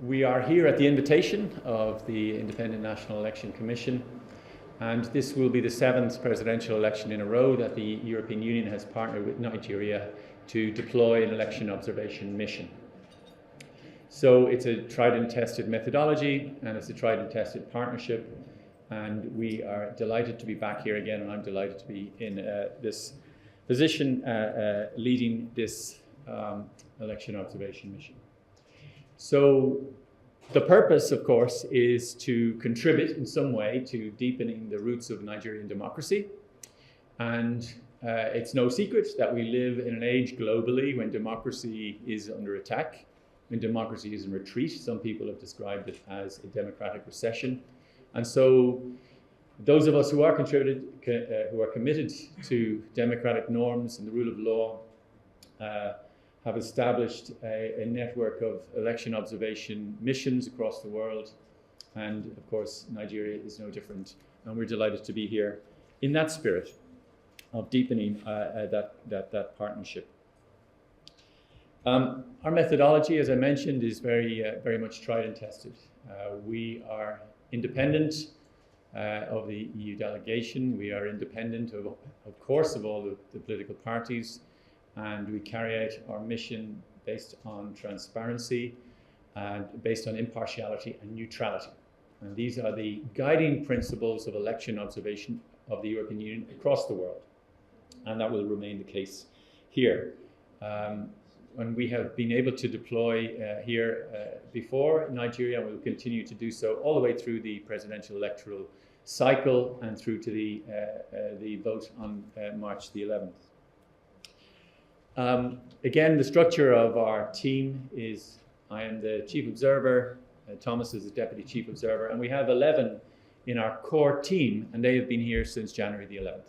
We are here at the invitation of the Independent National Election Commission, and this will be the 7th presidential election in a row that the European Union has partnered with Nigeria to deploy an election observation mission. So it's a tried and tested methodology, and it's a tried and tested partnership, and we are delighted to be back here again, and I'm delighted to be in this position leading this election observation mission. So the purpose, of course, is to contribute in some way to deepening the roots of Nigerian democracy. And it's no secret that we live in an age globally when democracy is under attack, when democracy is in retreat. Some people have described it as a democratic recession. And so those of us who are committed to democratic norms and the rule of law have established a network of election observation missions across the world. And of course, Nigeria is no different. And we're delighted to be here in that spirit of deepening that partnership. Our methodology, as I mentioned, is very much tried and tested. We are independent of the EU delegation. We are independent, of course, of all the political parties. And we carry out our mission based on transparency and based on impartiality and neutrality. And these are the guiding principles of election observation of the European Union across the world. And that will remain the case here. And we have been able to deploy here before Nigeria, and we will continue to do so all the way through the presidential electoral cycle and through to the vote on March the 11th. Again, the structure of our team is I am the chief observer, Thomas is the deputy chief observer, and we have 11 in our core team, and they have been here since January the 11th.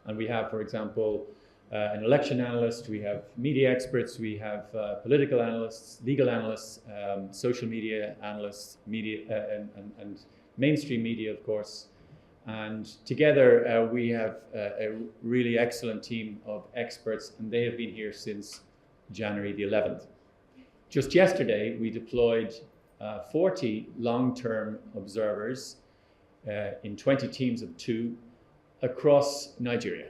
And we have, for example, an election analyst, we have media experts, we have political analysts, legal analysts, social media analysts, media and mainstream media, of course. And together we have a really excellent team of experts, and they have been here since January the 11th. Just yesterday, we deployed 40 long-term observers in 20 teams of 2 across Nigeria,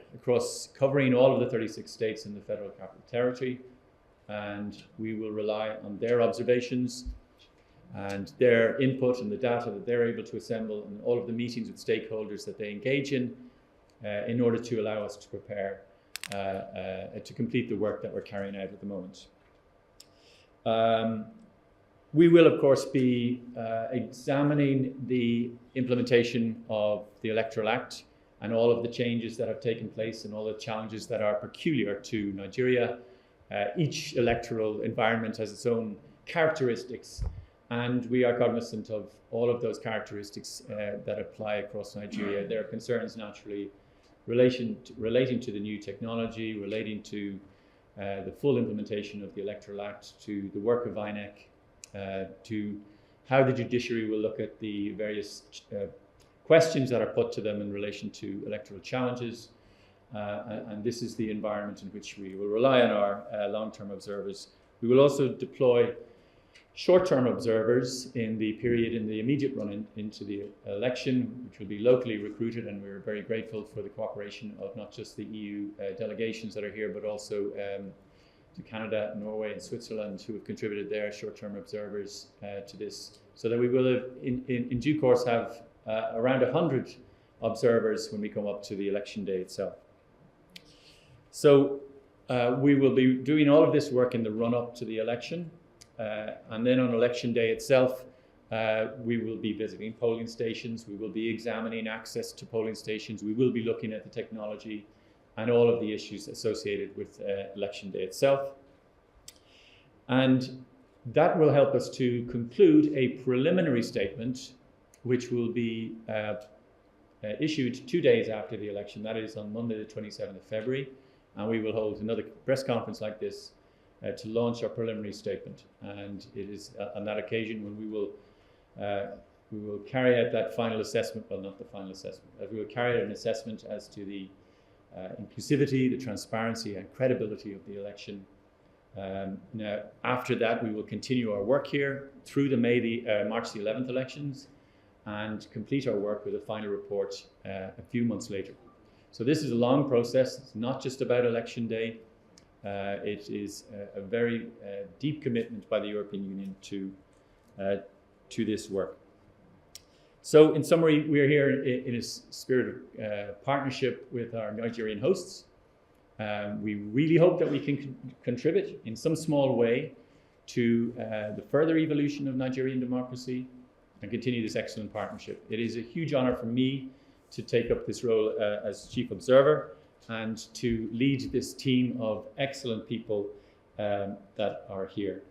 covering all of the 36 states in the Federal Capital Territory. And we will rely on their observations and their input and the data that they're able to assemble and all of the meetings with stakeholders that they engage in order to allow us to prepare to complete the work that we're carrying out at the moment. We will, of course, be examining the implementation of the Electoral Act and all of the changes that have taken place and all the challenges that are peculiar to Nigeria. Each electoral environment has its own characteristics, and we are cognizant of all of those characteristics that apply across Nigeria. There are concerns naturally relating to the new technology, relating to the full implementation of the Electoral Act, to the work of INEC, to how the judiciary will look at the various questions that are put to them in relation to electoral challenges. And this is the environment in which we will rely on our long-term observers. We will also deploy short-term observers in the period in the immediate run into the election, which will be locally recruited, and we're very grateful for the cooperation of not just the EU delegations that are here, but also to Canada, Norway, and Switzerland, who have contributed their short-term observers to this, so that we will have, in due course have around 100 observers when we come up to the election day itself. So we will be doing all of this work in the run-up to the election. And then on election day itself, we will be visiting polling stations, we will be examining access to polling stations, we will be looking at the technology and all of the issues associated with election day itself. And that will help us to conclude a preliminary statement which will be issued 2 days after the election. That is on Monday the 27th of February, and we will hold another press conference like this to launch our preliminary statement. And it is on that occasion when we will carry out that final assessment, well, not the final assessment, we will carry out an assessment as to the inclusivity, the transparency and credibility of the election, Now, after that, we will continue our work here through the March the 11th elections and complete our work with a final report a few months later. So this is a long process. It's not just about election day. It is a very deep commitment by the European Union to this work. So in summary, we are here in a spirit of partnership with our Nigerian hosts. We really hope that we can contribute in some small way to the further evolution of Nigerian democracy and continue this excellent partnership. It is a huge honor for me to take up this role as Chief Observer and to lead this team of excellent people that are here.